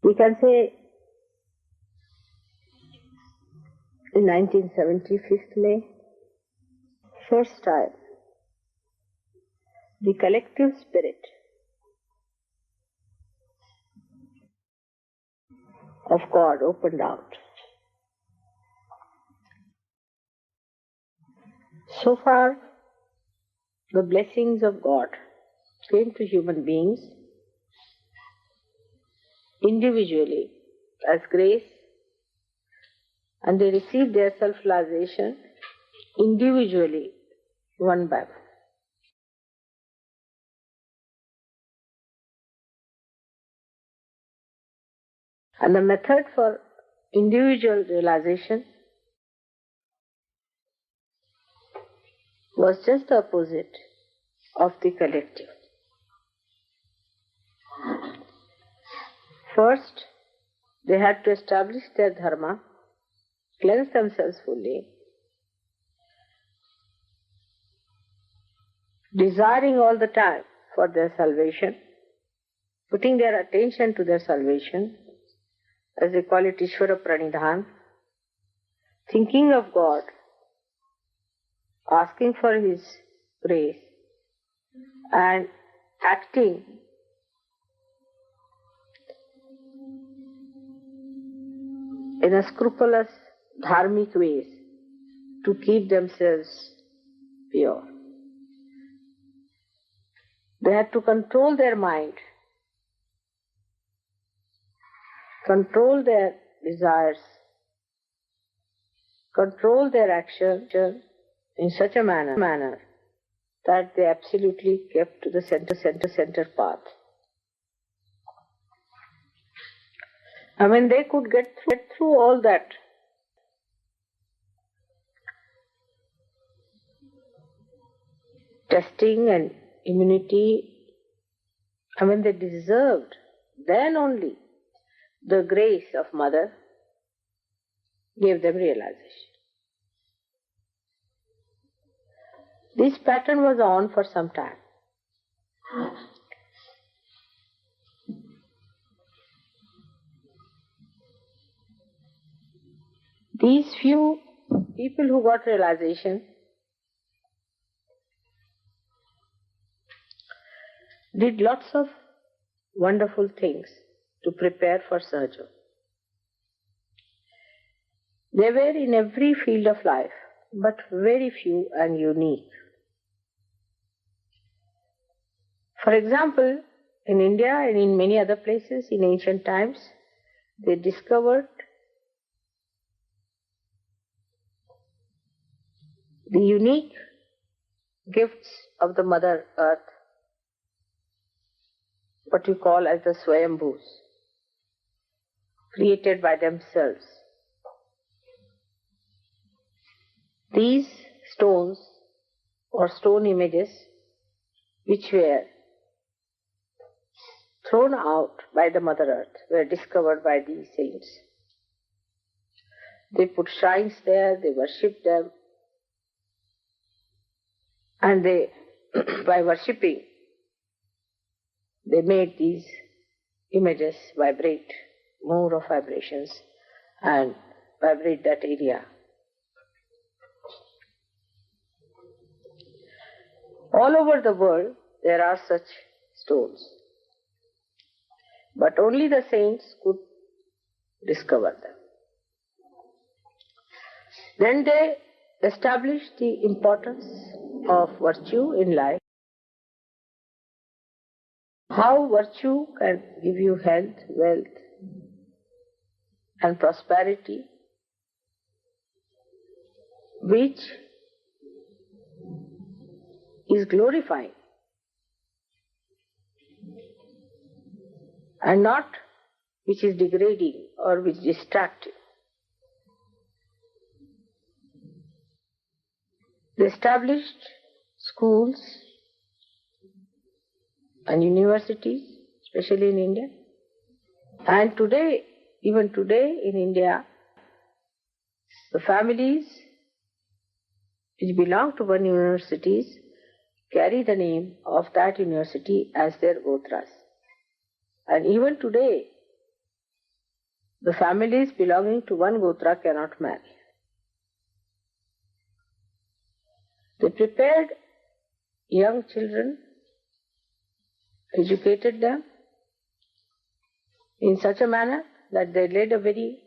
We can say in 1975 May, first time, the collective spirit of God opened out. So far, the blessings of God came to human beings individually as grace, and they received their self-realization individually, one by one. And the method for individual realization was just the opposite of the collective. First, they had to establish their dharma, cleanse themselves fully, desiring all the time for their salvation, putting their attention to their salvation, as they call it Ishvara Pranidhan, thinking of God, asking for His grace, and acting in a scrupulous dharmic ways to keep themselves pure. They had to control their mind, control their desires, control their action in such a manner that they absolutely kept to the center path. And when they could get through all that, testing and immunity, and when they deserved, then only the grace of Mother gave them realization. This pattern was on for some time. These few people who got realization did lots of wonderful things to prepare for Sahaja. They were in every field of life, but very few and unique. For example, in India and in many other places in ancient times, they discovered the unique gifts of the Mother Earth, what you call as the Swayambhus, created by themselves. These stones or stone images, which were thrown out by the Mother Earth, were discovered by these saints. They put shrines there, they worshipped them, and they, by worshipping, they made these images vibrate, more of vibrations, and vibrate that area. All over the world there are such stones, but only the saints could discover them. Then they established the importance of virtue in life, how virtue can give you health, wealth, and prosperity, which is glorifying and not which is degrading or which is distracting. They established schools and universities, especially in India. And today, even today in India, the families which belong to one universities carry the name of that university as their gotras. And even today, the families belonging to one Gotra cannot marry. They prepared young children, educated them in such a manner that they led a very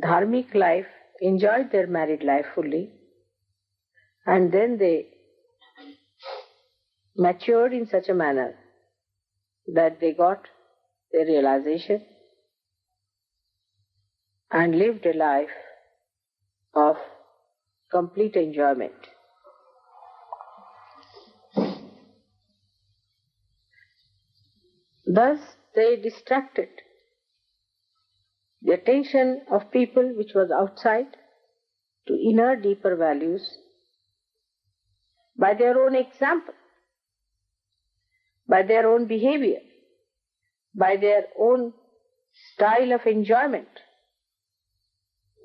dharmic life, enjoyed their married life fully, and then they matured in such a manner that they got their realization and lived a life of complete enjoyment. Thus, they distracted the attention of people which was outside to inner, deeper values by their own example, by their own behavior, by their own style of enjoyment,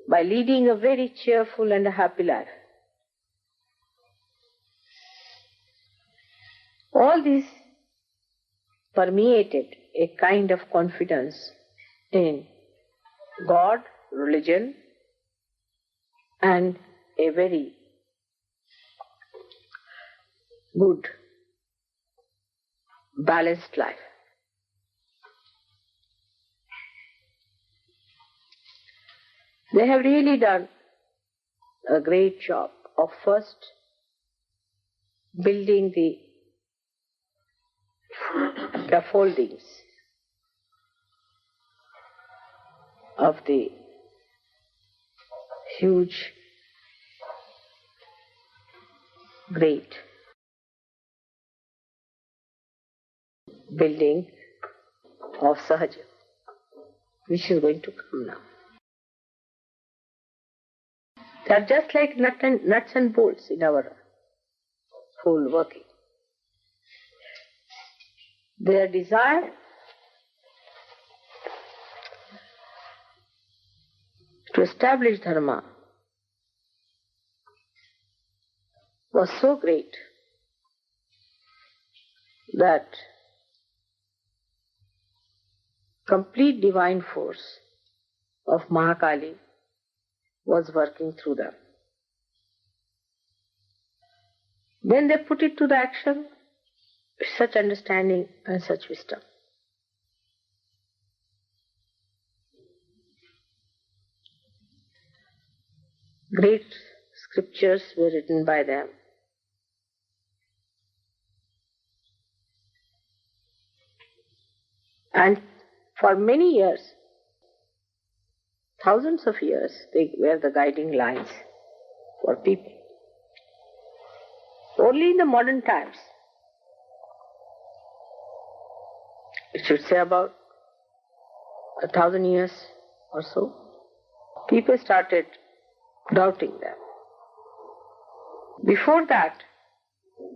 by leading a very cheerful and a happy life. All this permeated a kind of confidence in God, religion, and a very good, balanced life. They have really done a great job of first building the scaffoldings of the huge, great building of Sahaja, which is going to come now. They are just like nuts and bolts in our whole working. Their desire to establish dharma was so great that complete divine force of Mahakali was working through them. Then they put it to the action with such understanding and such wisdom. Great scriptures were written by them. And for many years, thousands of years, they were the guiding lines for people. Only in the modern times, it should say about 1,000 years or so, people started doubting them. Before that,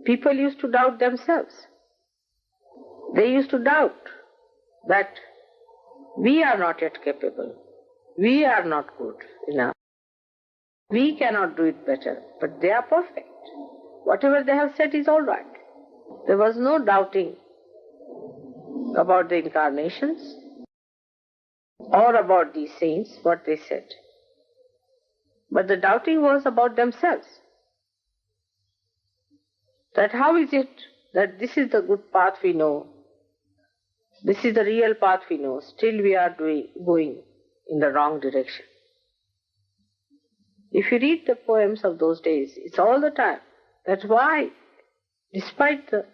people used to doubt themselves. They used to doubt that we are not yet capable, we are not good enough, we cannot do it better, but they are perfect. Whatever they have said is all right. There was no doubting about the incarnations or about these saints, what they said. But the doubting was about themselves. That how is it that this is the good path we know, this is the real path we know, still we are going in the wrong direction. If you read the poems of those days, it's all the time. That's why, despite the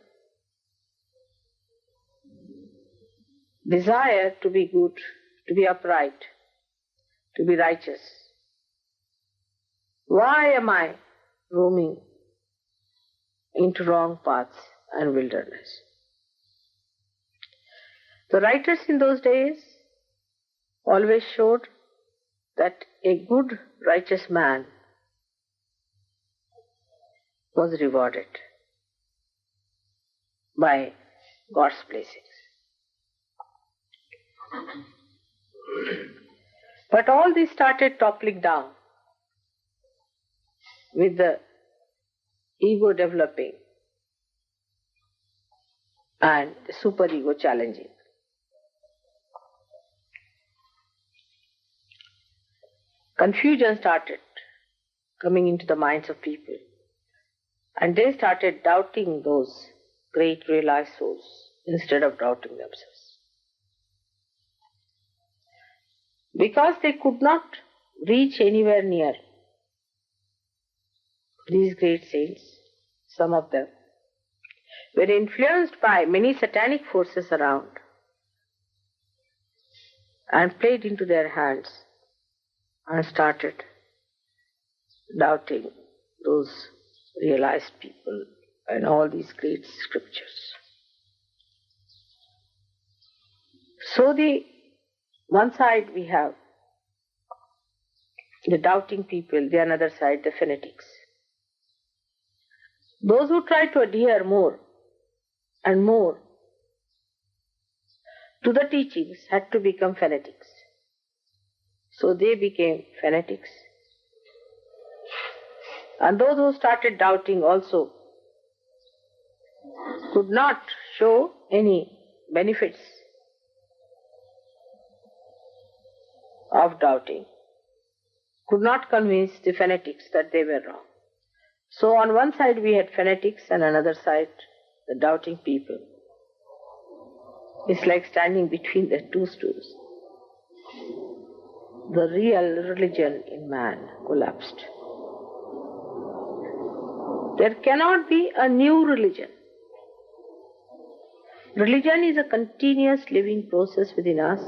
desire to be good, to be upright, to be righteous, why am I roaming into wrong paths and wilderness? The writers in those days always showed that a good, righteous man was rewarded by God's blessings. But all this started toppling down with the ego developing and the superego challenging. confusion started coming into the minds of people. And they started doubting those great realized souls instead of doubting themselves. Because they could not reach anywhere near these great saints, some of them were influenced by many satanic forces around and played into their hands and started doubting those realized people and all these great scriptures. So one side we have the doubting people, the another side the fanatics. Those who try to adhere more and more to the teachings had to become fanatics. So they became fanatics. And those who started doubting also could not show any benefits of doubting, could not convince the fanatics that they were wrong. So on one side we had fanatics and another side the doubting people. It's like standing between the two stools. The real religion in man collapsed. There cannot be a new religion. Religion is a continuous living process within us,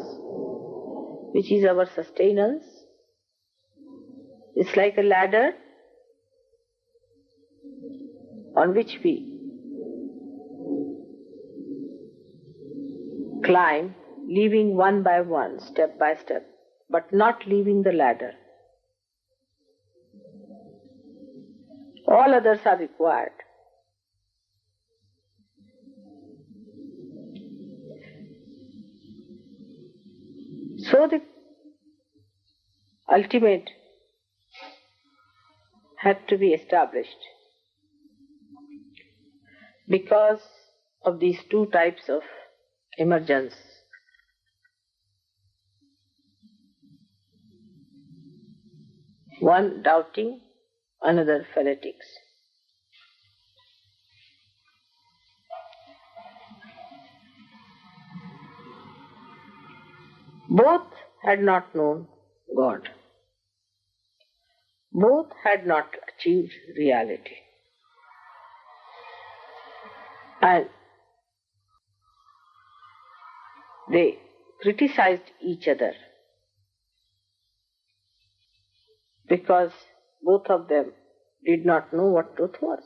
which is our sustenance. It's like a ladder on which we climb, leaving one by one, step by step, but not leaving the ladder. All others are required. So the ultimate had to be established because of these two types of emergence. One doubting, another fanatics. Both had not known God. Both had not achieved reality. And they criticized each other because both of them did not know what truth was.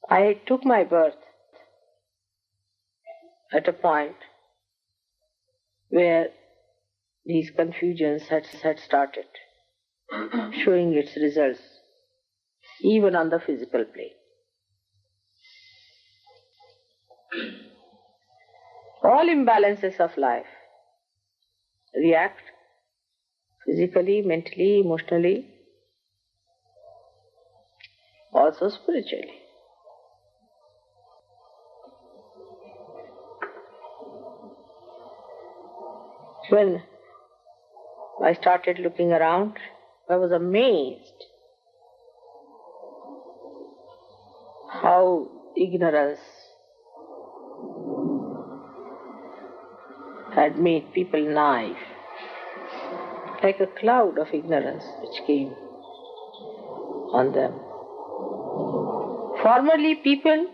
I took my birth at a point where these confusions had started showing its results even on the physical plane. All imbalances of life react physically, mentally, emotionally, also spiritually. When I started looking around, I was amazed how ignorance had made people naive, like a cloud of ignorance which came on them. Formerly people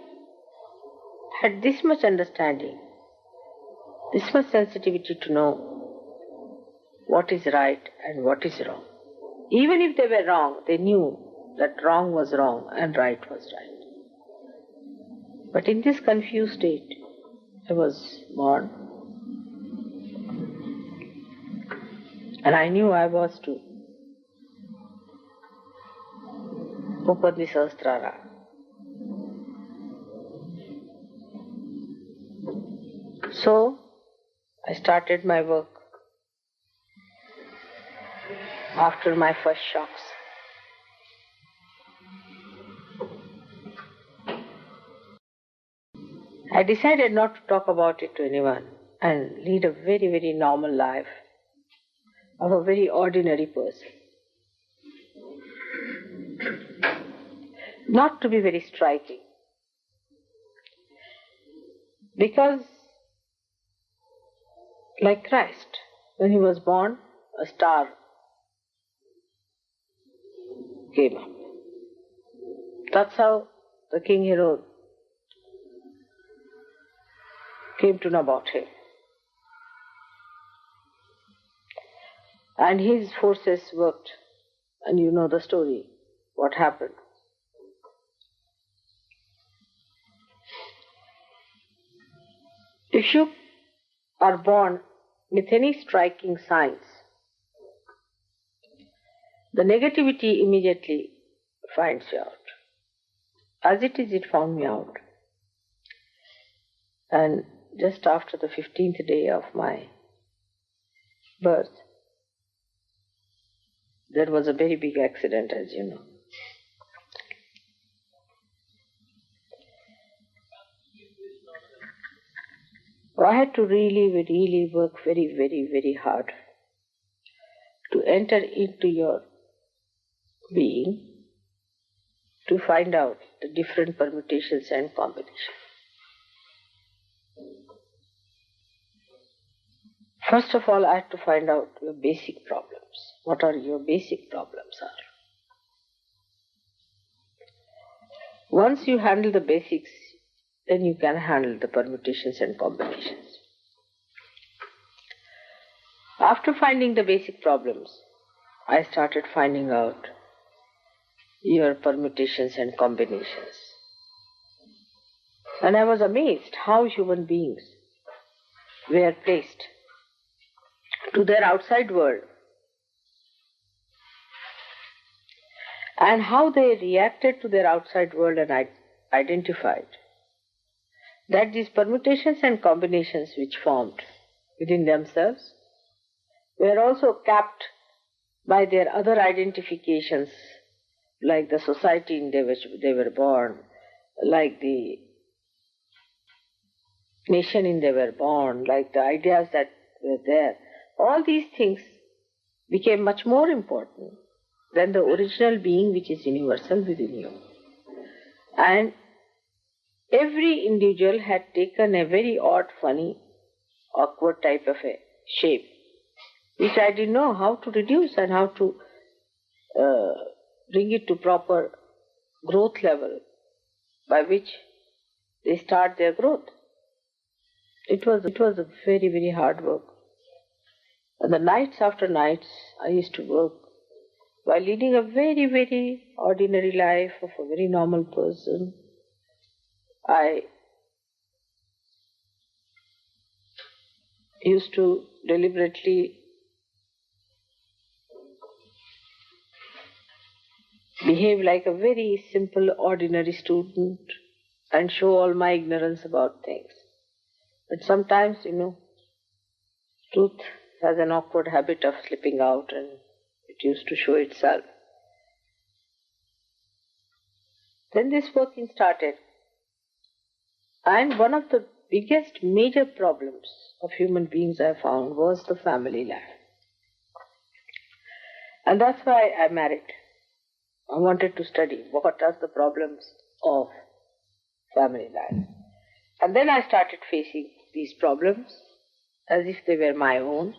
had this much understanding, this much sensitivity to know what is right and what is wrong. Even if they were wrong, they knew that wrong was wrong and right was right. But in this confused state, I was born. And I knew I was to open the Sahastrara. So, I started my work after my first shocks. I decided not to talk about it to anyone and lead a very, very normal life of a very ordinary person. Not to be very striking. Because, like Christ, when he was born, a star came up. That's how the King Herod came to know about him. And his forces worked, and you know the story, what happened. If you are born with any striking signs, the negativity immediately finds you out. As it is, it found me out. And just after the 15th day of my birth, there was a very big accident, as you know. I had to really work very, very, very hard to enter into your being, to find out the different permutations and combinations. First of all, I had to find out your basic problems. What are your basic problems are. Once you handle the basics, then you can handle the permutations and combinations. After finding the basic problems, I started finding out your permutations and combinations. And I was amazed how human beings were placed to their outside world and how they reacted to their outside world and identified that these permutations and combinations which formed within themselves were also capped by their other identifications, like the society in which they were born, like the nation in they were born, like the ideas that were there. All these things became much more important than the original being which is universal within you. And every individual had taken a very odd, funny, awkward type of a shape, which I didn't know how to reduce and how to bring it to proper growth level by which they start their growth. It was a very, very hard work. And the nights after nights I used to work while leading a very, very ordinary life of a very normal person. I used to deliberately behave like a very simple, ordinary student and show all my ignorance about things. But sometimes, truth has an awkward habit of slipping out and it used to show itself. Then this working started. And one of the biggest major problems of human beings I found was the family life. And that's why I married. I wanted to study what are the problems of family life. And then I started facing these problems as if they were my own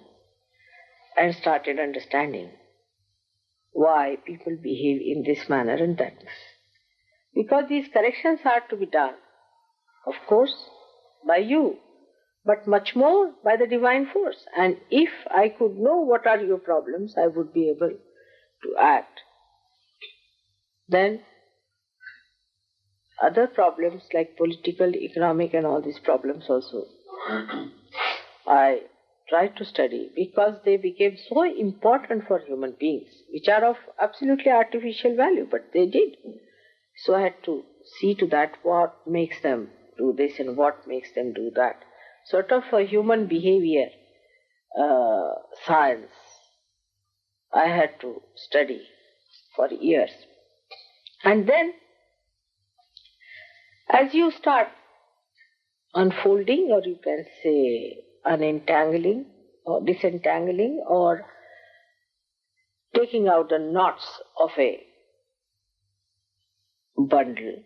and started understanding why people behave in this manner and that manner. Because these corrections are to be done, of course, by you, but much more by the divine force. And if I could know what are your problems, I would be able to act. Then other problems like political, economic and all these problems also, I tried to study because they became so important for human beings, which are of absolutely artificial value, but they did. So I had to see to that what makes them do this and what makes them do that. Sort of a human behavior science I had to study for years. And then as you start unfolding, or you can say unentangling or disentangling or taking out the knots of a bundle.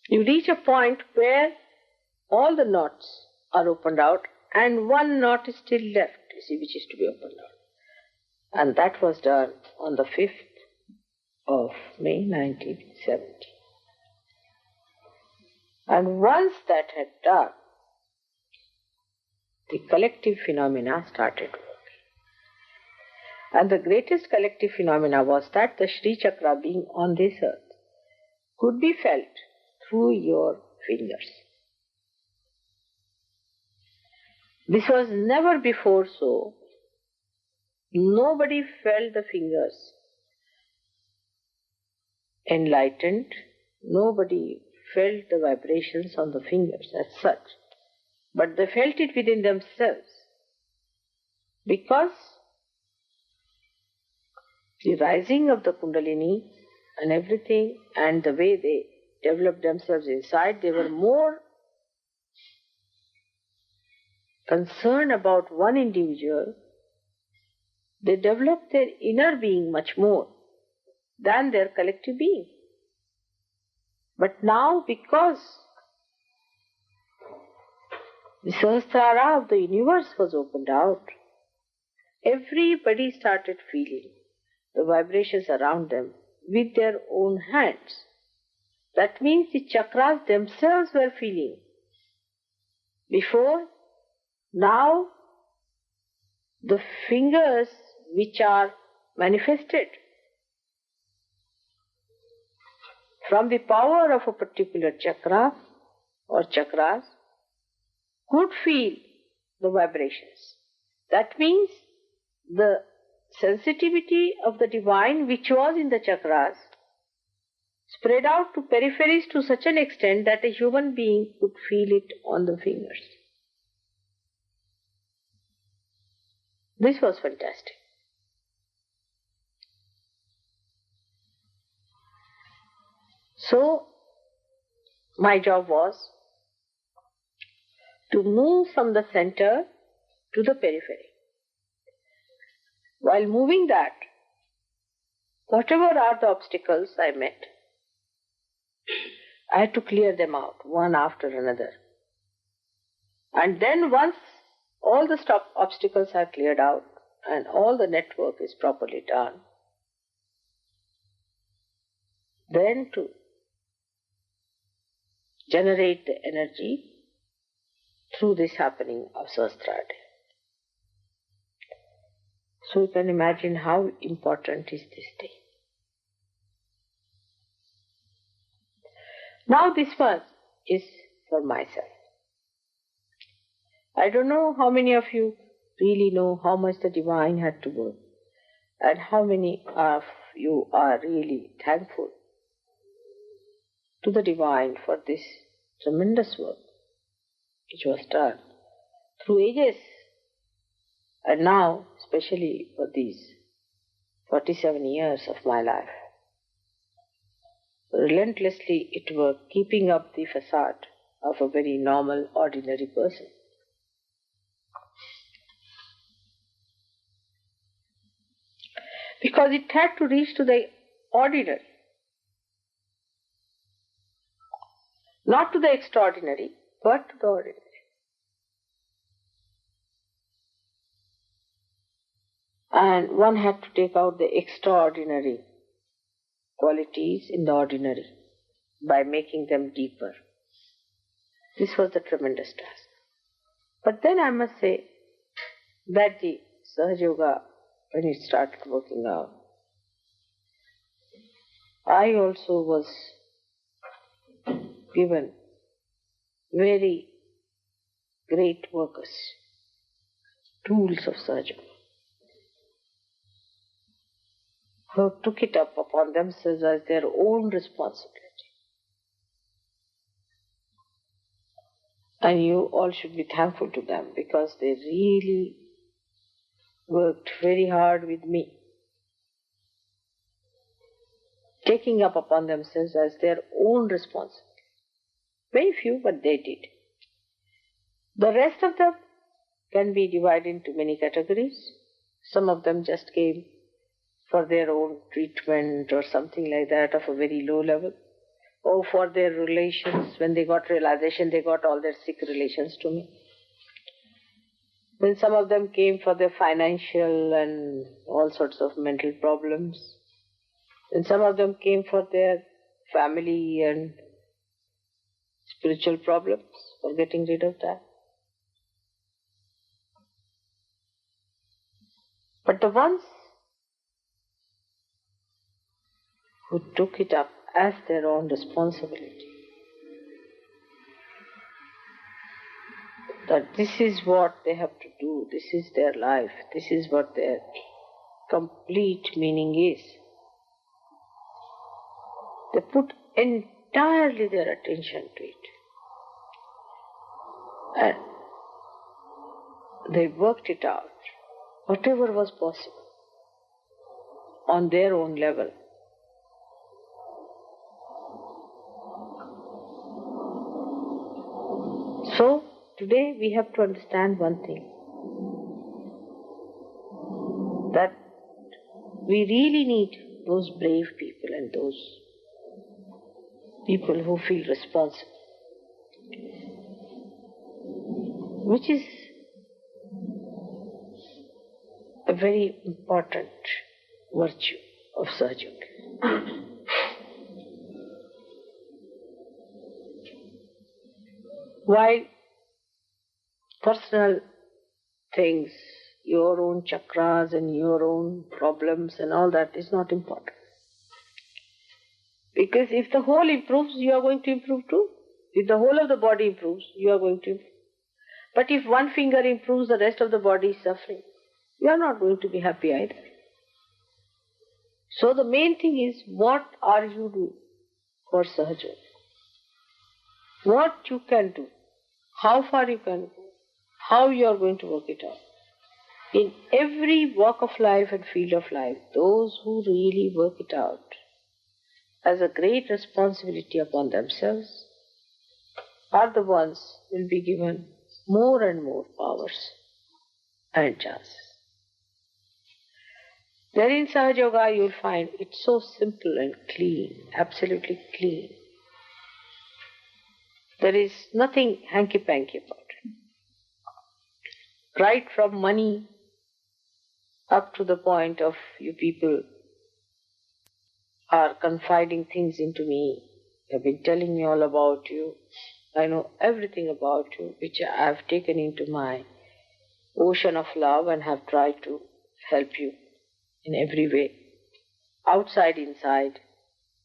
You reach a point where all the knots are opened out and one knot is still left, you see, which is to be opened out. And that was done on the 5th of May 1970. And once that had done, the collective phenomena started working. And the greatest collective phenomena was that the Shri Chakra being on this earth could be felt through your fingers. This was never before so. Nobody felt the fingers enlightened. Nobody felt the vibrations on the fingers as such. But they felt it within themselves. Because the rising of the Kundalini and everything and the way they developed themselves inside, they were more concerned about one individual. They developed their inner being much more than their collective being. But now, because the Sahastrara of the universe was opened out, everybody started feeling the vibrations around them with their own hands. That means the chakras themselves were feeling. Before, now, the fingers which are manifested from the power of a particular chakra or chakras could feel the vibrations. That means the sensitivity of the divine which was in the chakras spread out to peripheries to such an extent that a human being could feel it on the fingers. This was fantastic. So, my job was to move from the center to the periphery. While moving that, whatever are the obstacles I met, I had to clear them out, one after another. And then once all the obstacles are cleared out and all the network is properly done, then to generate the energy through this happening of Sahastrara Day. So you can imagine how important is this day. Now this one is for myself. I don't know how many of you really know how much the divine had to work and how many of you are really thankful to the divine for this tremendous work which was done through ages. And now, especially for these 47 years of my life, relentlessly it worked, keeping up the facade of a very normal, ordinary person. Because it had to reach to the ordinary, not to the extraordinary, but to the ordinary. And one had to take out the extraordinary qualities in the ordinary by making them deeper. This was the tremendous task. But then I must say that the Sahaja Yoga, when it started working out, I also was given very great workers, tools of Sahaja Yoga, who took it up upon themselves as their own responsibility. And you all should be thankful to them because they really worked very hard with me, taking up upon themselves as their own responsibility. Very few, but they did. The rest of them can be divided into many categories. Some of them just came for their own treatment or something like that of a very low level, or for their relations. When they got realization, they got all their sick relations to me. Then some of them came for their financial and all sorts of mental problems. Then some of them came for their family and spiritual problems, for getting rid of that. But the ones who took it up as their own responsibility, that this is what they have to do, this is their life, this is what their complete meaning is. They put entirely their attention to it. And they worked it out, whatever was possible, on their own level. So, today we have to understand one thing, that we really need those brave people and those people who feel responsible, which is a very important virtue of Sahaja Yoga. While personal things, your own chakras and your own problems and all that is not important. Because if the whole improves, you are going to improve too. If the whole of the body improves, you are going to improve. But if one finger improves, the rest of the body is suffering, you are not going to be happy either. So the main thing is, what are you doing for Sahaja Yoga? What you can do, how far you can go, how you are going to work it out. In every walk of life and field of life, those who really work it out as a great responsibility upon themselves are the ones who will be given more and more powers and chances. There in Sahaja Yoga you will find it's so simple and clean, absolutely clean. There is nothing hanky-panky about it. Right from money up to the point of you people are confiding things into me. You have been telling me all about you. I know everything about you, which I have taken into my ocean of love and have tried to help you in every way, outside, inside,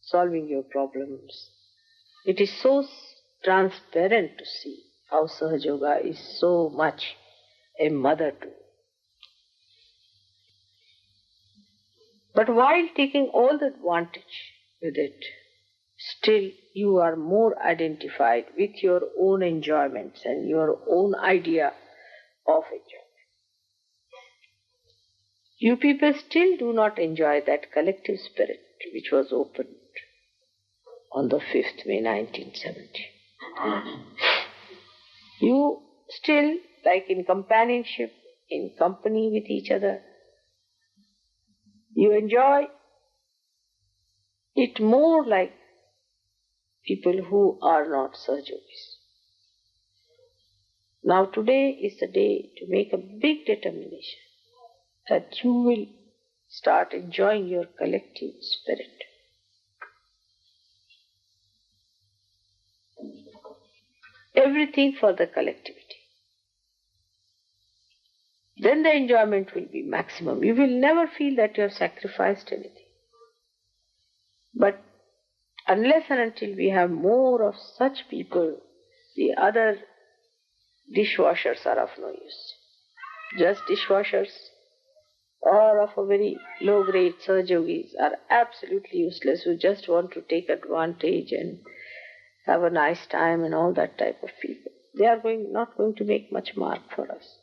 solving your problems. It is so transparent to see how Sahaja Yoga is so much a mother to. But while taking all the advantage with it, still you are more identified with your own enjoyments and your own idea of enjoyment. You people still do not enjoy that collective spirit which was opened on the 5th May 1970. You still, like in companionship, in company with each other, you enjoy it more like people who are not Sahaja Yogis. Now today is the day to make a big determination that you will start enjoying your collective spirit. Everything for the collectivity. Then the enjoyment will be maximum. You will never feel that you have sacrificed anything. But unless and until we have more of such people, the other dishwashers are of no use. Just dishwashers or of a very low grade Sahaja Yogis are absolutely useless, who just want to take advantage and have a nice time and all that type of people. They are not going to make much mark for us.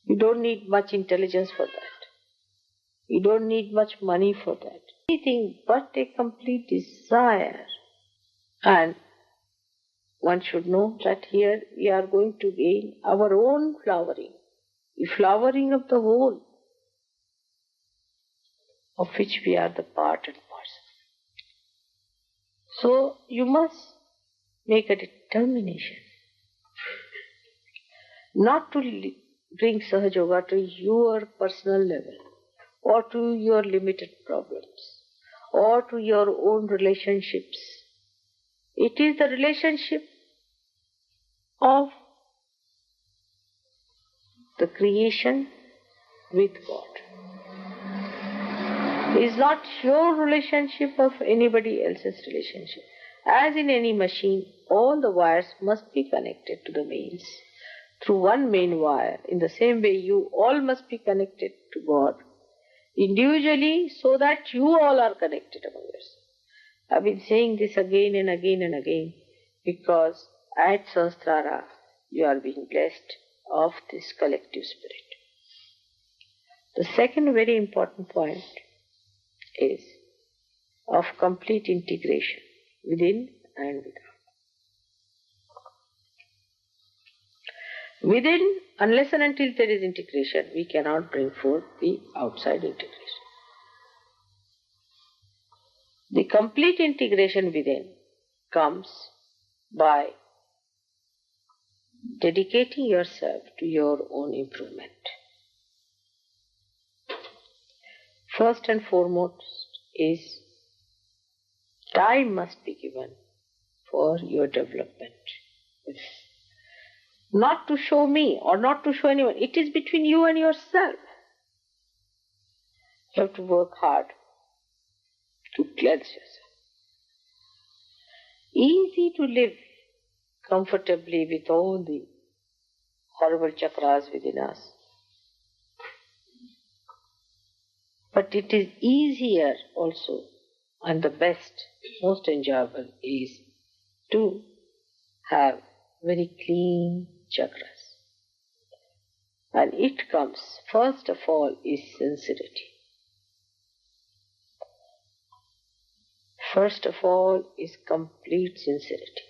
You don't need much intelligence for that. You don't need much money for that. Anything but a complete desire and one should know that here we are going to gain our own flowering, the flowering of the whole, of which we are the part and parcel. So you must make a determination not to bring Sahaja Yoga to your personal level, or to your limited problems, or to your own relationships. It is the relationship of the creation with God. It is not your relationship of anybody else's relationship. As in any machine, all the wires must be connected to the mains through one main wire. In the same way, you all must be connected to God individually, so that you all are connected among yourselves. I've been saying this again and again and again, because at Sahastrara you are being blessed of this collective spirit. The second very important point is of complete integration within and without. Within, unless and until there is integration, we cannot bring forth the outside integration. The complete integration within comes by dedicating yourself to your own improvement. First and foremost is time must be given for your development. It's not to show me or not to show anyone. It is between you and yourself. You have to work hard to cleanse yourself. Easy to live comfortably with all the horrible chakras within us. But it is easier also, and the best, most enjoyable is to have very clean chakras. And it comes, first of all, is sincerity. First of all is complete sincerity.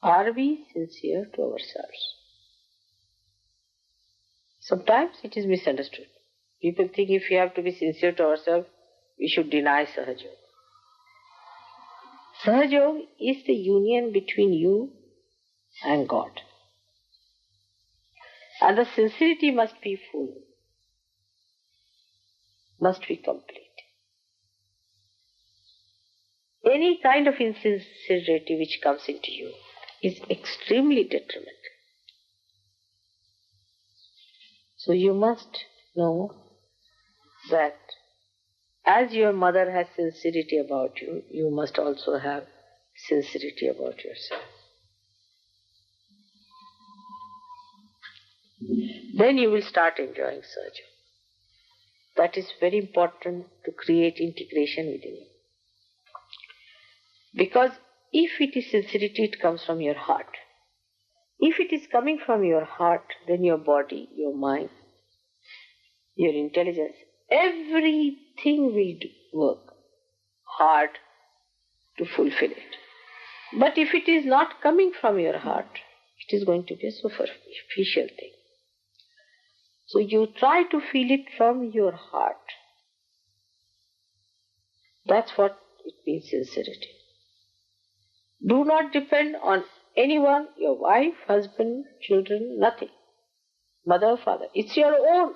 Are we sincere to ourselves? Sometimes it is misunderstood. People think if we have to be sincere to ourselves, we should deny Sahaja Yoga. Sahaja Yoga is the union between you and God. And the sincerity must be full, must be complete. Any kind of insincerity which comes into you is extremely detrimental. So you must know that as your mother has sincerity about you, you must also have sincerity about yourself. Then you will start enjoying Sahaja. That is very important to create integration within you. Because if it is sincerity, it comes from your heart. If it is coming from your heart, then your body, your mind, your intelligence, everything will work hard to fulfill it. But if it is not coming from your heart, it is going to be a superficial thing. So you try to feel it from your heart. That's what it means, sincerity. Do not depend on anyone, your wife, husband, children, nothing. Mother, father. It's your own.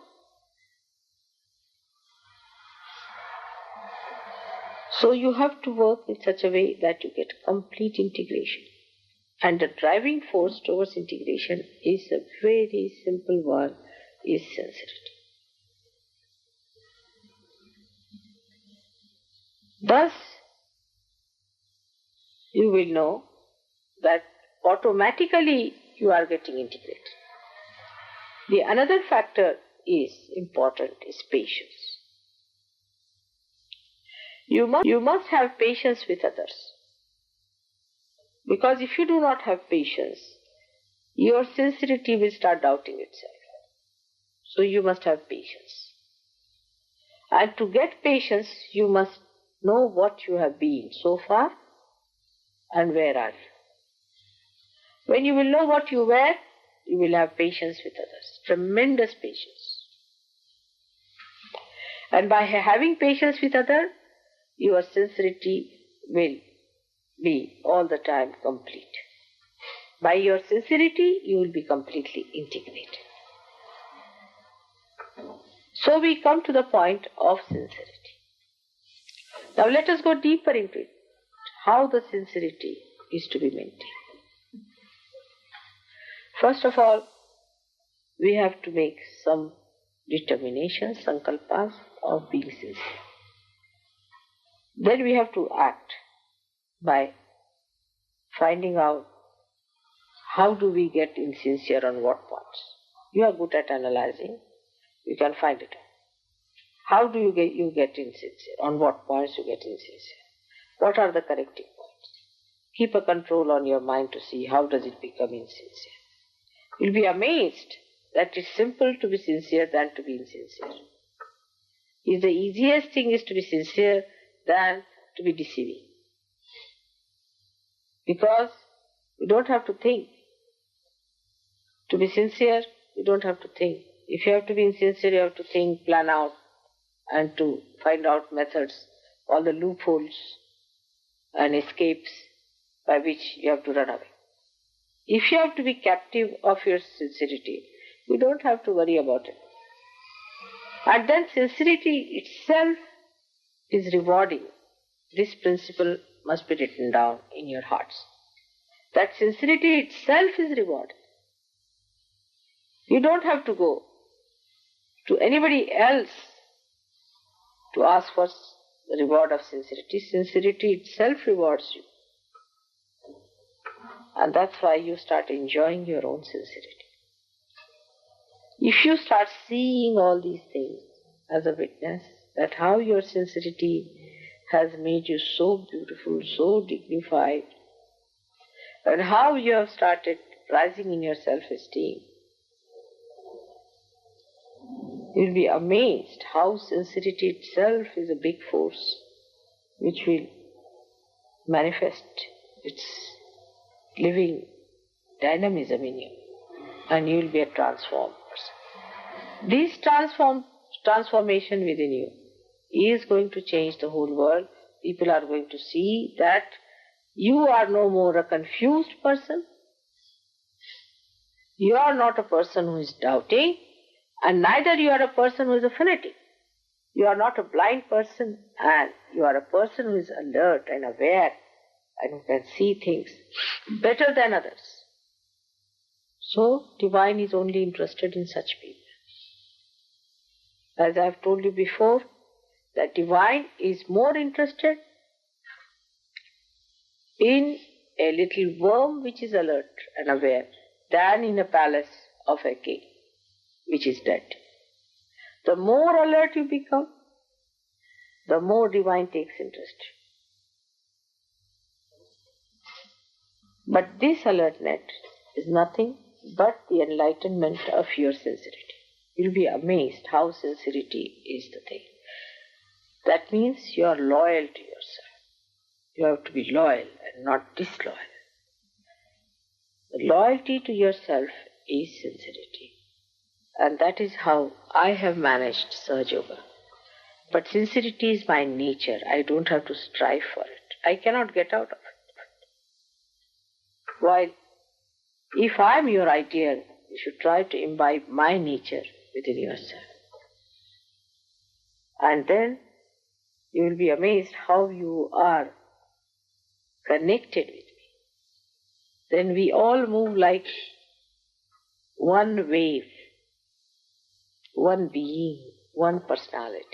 So you have to work in such a way that you get complete integration. And the driving force towards integration is a very simple one, is sincerity. Thus, you will know that automatically you are getting integrated. The another factor is important, is patience. You must have patience with others. Because if you do not have patience, your sincerity will start doubting itself. So you must have patience. And to get patience, you must know what you have been so far and where are you. When you will know what you were, you will have patience with others. Tremendous patience. And by having patience with others, your sincerity will be all the time complete. By your sincerity, you will be completely integrated. So we come to the point of sincerity. Now let us go deeper into it. How the sincerity is to be maintained. First of all, we have to make some determination, sankalpas of being sincere. Then we have to act by finding out how do we get insincere on what points. You are good at analyzing, you can find it out. How do you get insincere? On what points you get insincere? What are the corrective points? Keep a control on your mind to see how does it become insincere. You'll be amazed that it's simple to be sincere than to be insincere. It's the easiest thing is to be sincere than to be deceiving. Because you don't have to think. To be sincere, you don't have to think. If you have to be insincere, you have to think, plan out, and to find out methods, all the loopholes and escapes by which you have to run away. If you have to be captive of your sincerity, you don't have to worry about it. And then sincerity itself is rewarding. This principle must be written down in your hearts. That sincerity itself is rewarding. You don't have to go to anybody else to ask for the reward of sincerity. Sincerity itself rewards you. And that's why you start enjoying your own sincerity. If you start seeing all these things as a witness, that how your sincerity has made you so beautiful, so dignified, and how you have started rising in your self-esteem, you'll be amazed how sincerity itself is a big force which will manifest its living dynamism in you, and you will be a transformed person. This transformation within you is going to change the whole world. People are going to see that you are no more a confused person. You are not a person who is doubting, and neither you are a person who is a fanatic. You are not a blind person, and you are a person who is alert and aware and who can see things better than others. So, divine is only interested in such people. As I have told you before, that divine is more interested in a little worm which is alert and aware than in a palace of a king which is dead. The more alert you become, the more divine takes interest. But this alertness is nothing but the enlightenment of your sincerity. You'll be amazed how sincerity is the thing. That means you are loyal to yourself. You have to be loyal and not disloyal. The loyalty to yourself is sincerity. And that is how I have managed Sahaja Yoga. But sincerity is my nature. I don't have to strive for it. I cannot get out of it. While if I am your ideal, you should try to imbibe my nature within yourself. And then you will be amazed how you are connected with me. Then we all move like one wave, one being, one personality.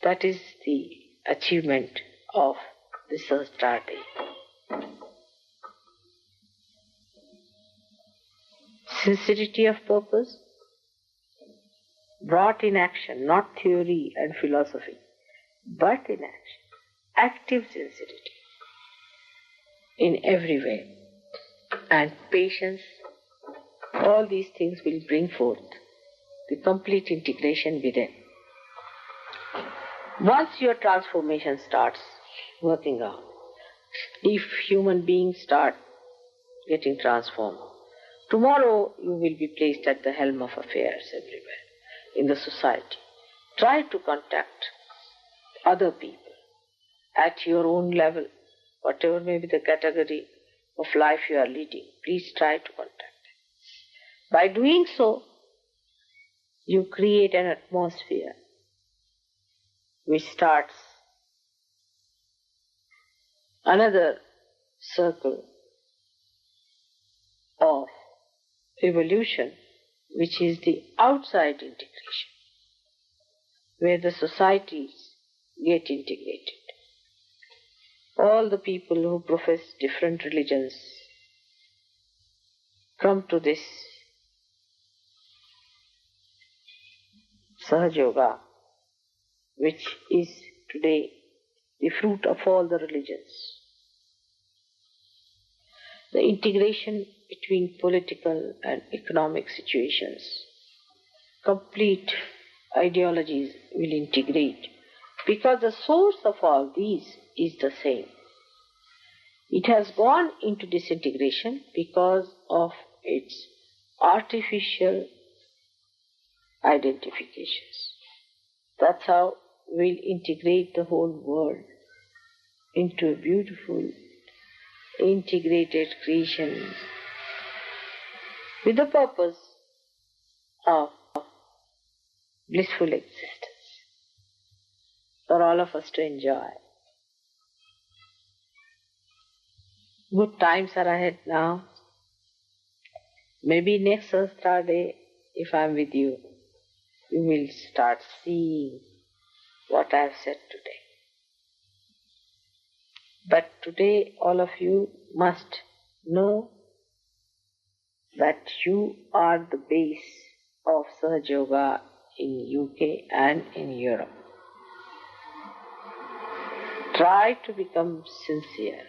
That is the achievement of the Sahastrara Day. Sincerity of purpose brought in action, not theory and philosophy, but in action. Active sincerity in every way. And patience, all these things will bring forth the complete integration within. Once your transformation starts working out, if human beings start getting transformed, tomorrow you will be placed at the helm of affairs everywhere in the society. Try to contact other people at your own level, whatever may be the category of life you are leading. Please try to contact them. By doing so, you create an atmosphere which starts another circle of evolution, which is the outside integration, where the societies get integrated. All the people who profess different religions come to this Sahaja Yoga, which is today the fruit of all the religions. The integration between political and economic situations, complete ideologies will integrate, because the source of all these is the same. It has gone into disintegration because of its artificial identifications. That's how we'll integrate the whole world into a beautiful, integrated creation with the purpose of blissful existence for all of us to enjoy. Good times are ahead now. Maybe next Sahastrara day, if I am with you, you will start seeing what I have said today. But today all of you must know that you are the base of Sahaja Yoga in UK and in Europe. Try to become sincere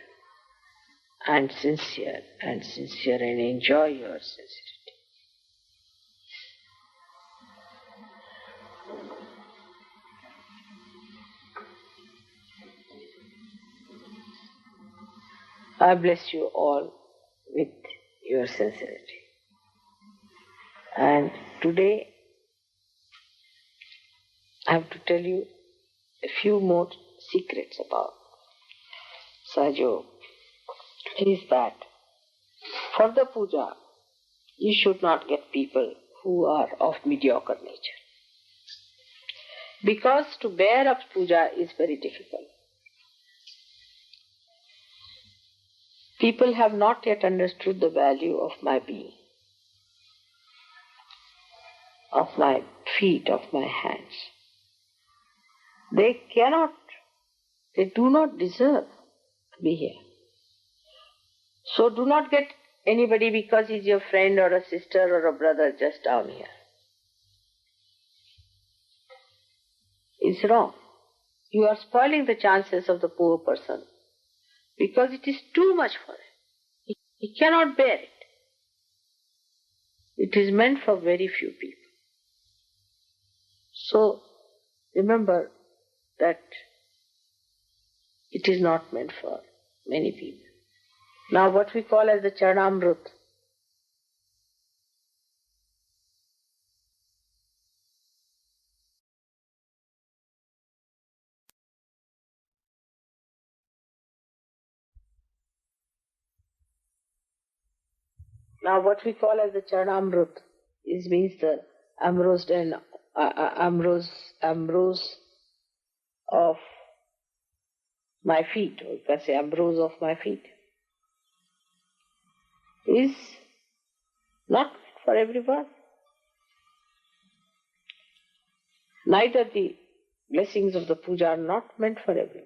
and sincere and sincere and enjoy your sincerity. I bless you all with your sincerity. And today I have to tell you a few more secrets about Sahaja Yoga. Is that for the puja, you should not get people who are of mediocre nature. Because to bear up puja is very difficult. People have not yet understood the value of my being, of my feet, of my hands. They do not deserve to be here. So do not get anybody because he's your friend or a sister or a brother just down here. It's wrong. You are spoiling the chances of the poor person because it is too much for him. He cannot bear it. It is meant for very few people. So remember that it is not meant for many people. Now what we call as the Charanamrut. Now what we call as the Charanamrut means the ambrose and ambrose of my feet, or you can say ambrose of my feet, is not meant for everyone. Neither the blessings of the puja are not meant for everyone.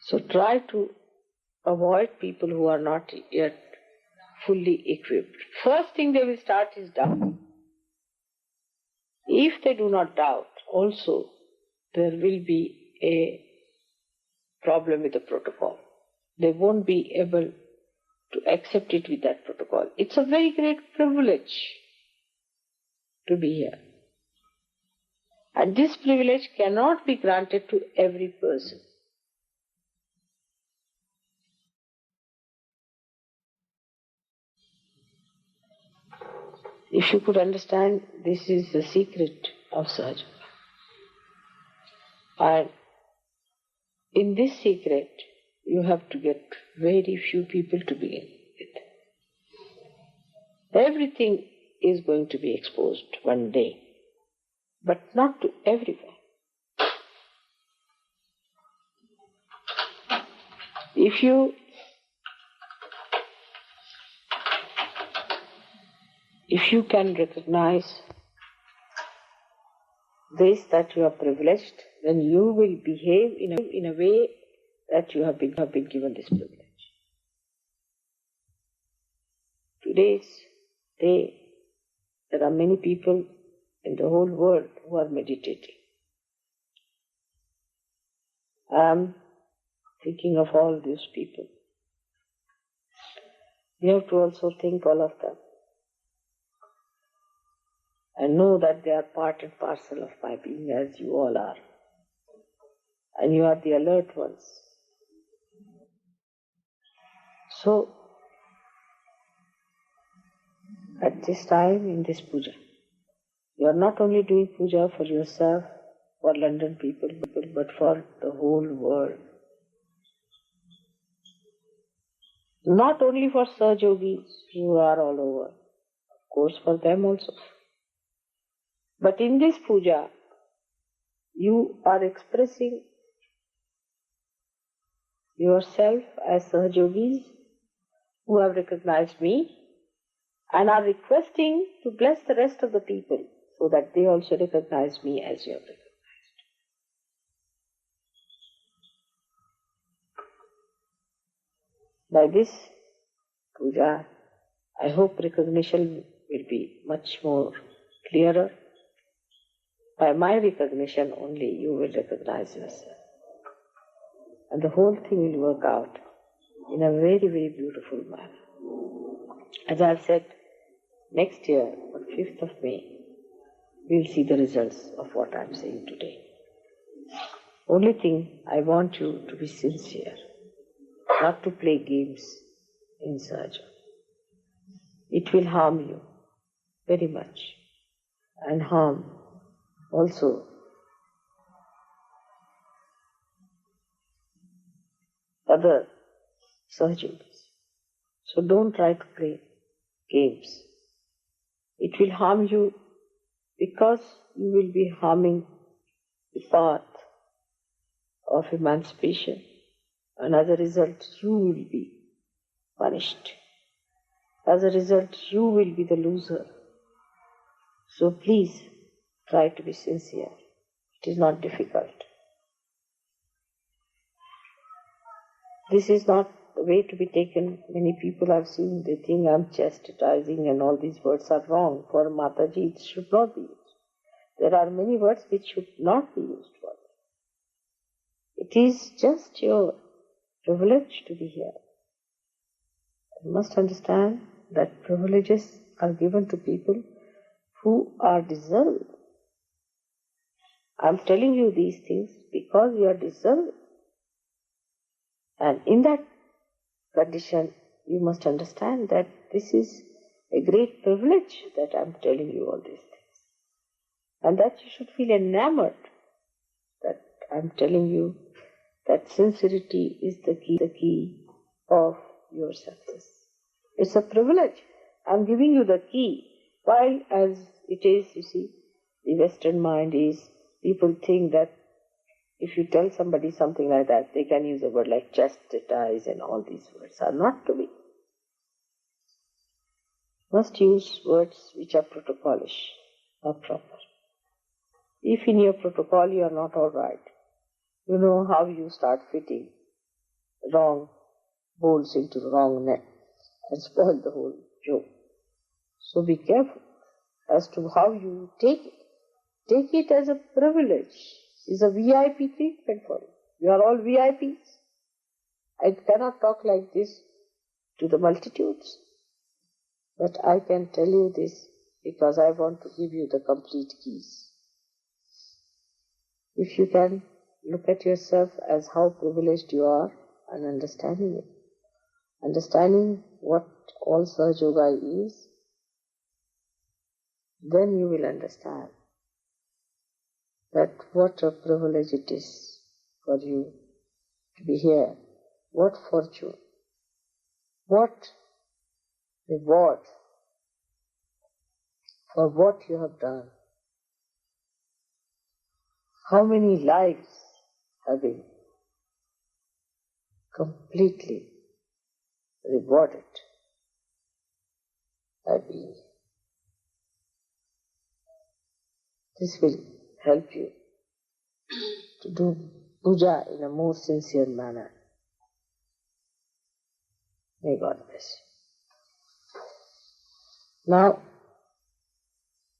So try to avoid people who are not yet fully equipped. First thing they will start is doubt. If they do not doubt, also there will be a problem with the protocol. They won't be able to accept it with that protocol. It's a very great privilege to be here. And this privilege cannot be granted to every person. If you could understand, this is the secret of Sahaja. And in this secret, you have to get very few people to begin with. Everything is going to be exposed one day, but not to everyone. If you can recognize this, that you are privileged, then you will behave in a way that you have been given this privilege. Today's day, there are many people in the whole world who are meditating. I am thinking of all these people. You have to also think all of them. And know that they are part and parcel of my being, as you all are. And you are the alert ones. So, at this time, in this puja, you are not only doing puja for yourself, for London people, but for the whole world. Not only for Sahaja Yogis who are all over, of course for them also. But in this puja, you are expressing yourself as Sahaja Yogis who have recognized me and are requesting to bless the rest of the people so that they also recognize me as you have recognized. By this puja, I hope recognition will be much more clearer. By my recognition only, you will recognize yourself. And the whole thing will work out in a very, very beautiful manner. As I have said, next year, on 5th of May, we will see the results of what I am saying today. Only thing, I want you to be sincere, not to play games in Sahaja. It will harm you very much, and harm also other Sahaja Yogis. So don't try to play games. It will harm you because you will be harming the path of emancipation, and as a result you will be punished. As a result you will be the loser. So please try to be sincere. It is not difficult. This is not the way to be taken. Many people I've seen, they think I'm chastising and all these words are wrong. For Mataji, it should not be used. There are many words which should not be used for it. It is just your privilege to be here. You must understand that privileges are given to people who are deserved. I'm telling you these things because you are deserved. And in that condition, you must understand that this is a great privilege that I'm telling you all these things. And that you should feel enamored that I'm telling you that sincerity is the key of your success. It's a privilege. I'm giving you the key. While as it is, you see, the Western mind is, people think that if you tell somebody something like that, they can use a word like chastise, and all these words are not to be. Must use words which are protocolish, not proper. If in your protocol you are not all right, you know how you start fitting wrong bolts into the wrong net and spoil the whole joke. So be careful as to how you take it. Take it as a privilege. It's a VIP treatment for you. You are all VIPs. I cannot talk like this to the multitudes, but I can tell you this because I want to give you the complete keys. If you can look at yourself as how privileged you are and understanding it, understanding what all Sahaja Yoga is, then you will understand that what a privilege it is for you to be here, what fortune, what reward for what you have done. How many lives have been completely rewarded by being. This will help you to do puja in a more sincere manner. May God bless you. Now,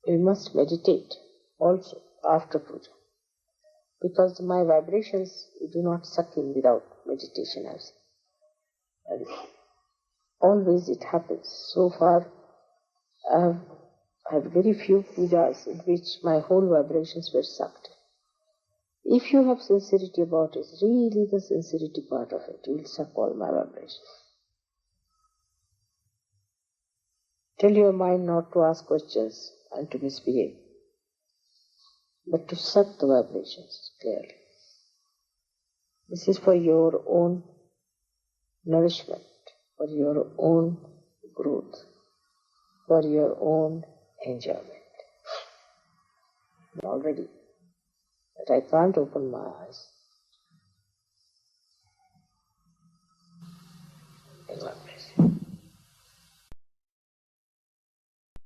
we must meditate also after puja, because my vibrations do not suck in without meditation, I've seen. And always it happens. So far, I have had very few pujas in which my whole vibrations were sucked. If you have sincerity about it, really the sincerity part of it, you will suck all my vibrations. Tell your mind not to ask questions and to misbehave, but to suck the vibrations clearly. This is for your own nourishment, for your own growth, for your own enjoyment. Already, but I can't open my eyes.